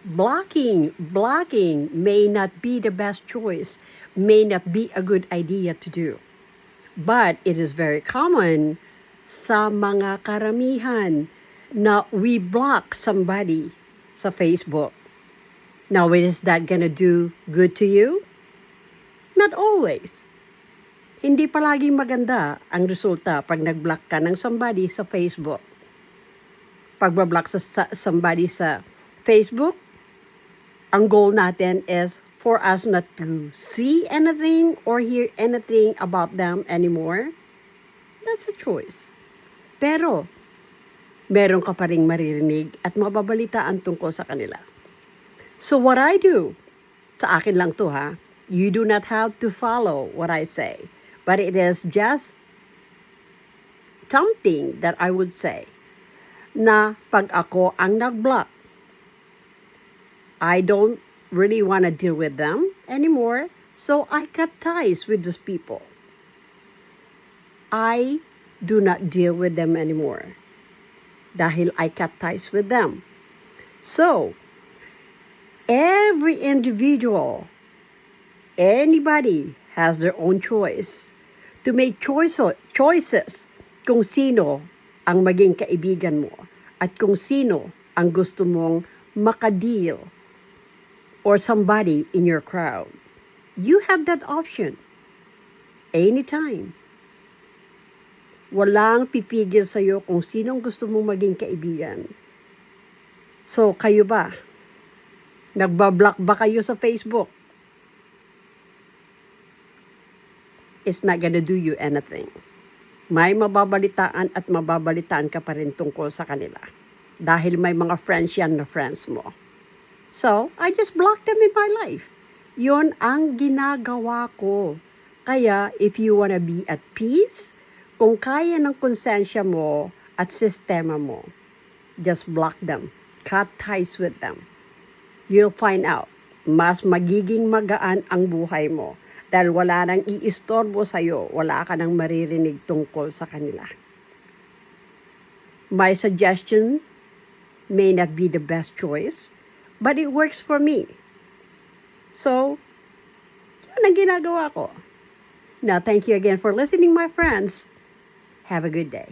Blocking may not be the best choice, may not be a good idea to do. But it is very common sa mga karamihan na we block somebody sa Facebook. Now, is that gonna do good to you? Not always. Hindi palaging maganda ang resulta pag nag-block ka ng somebody sa Facebook. Pagbablock sa somebody sa Facebook, ang goal natin is for us not to see anything or hear anything about them anymore. That's a choice. Pero, meron ka pa ring maririnig at mababalitaan tungkol sa kanila. So what I do, sa akin lang to ha, you do not have to follow what I say, but it is just something that I would say na pag ako ang nag-block, I don't really want to deal with them anymore, so I cut ties with those people. I do not deal with them anymore dahil I cut ties with them. So, every individual, anybody has their own choice to make choices kung sino ang maging kaibigan mo at kung sino ang gusto mong makadeal or somebody in your crowd. You have that option anytime. Walang pipigil sa'yo kung sinong gusto mong maging kaibigan. So, kayo ba? Nagbablock ba kayo sa Facebook? It's not gonna do you anything. May mababalitaan at mababalitaan ka pa rin tungkol sa kanila. Dahil may mga friends yan na friends mo. So, I just block them in my life. Yun ang ginagawa ko. Kaya, if you wanna be at peace, kung kaya ng konsensya mo at sistema mo, just block them. Cut ties with them. You'll find out, mas magiging magaan ang buhay mo dahil wala nang iistorbo sa'yo, wala ka nang maririnig tungkol sa kanila. My suggestion may not be the best choice, but it works for me. So, yun ang ginagawa ko. Now, thank you again for listening, my friends. Have a good day.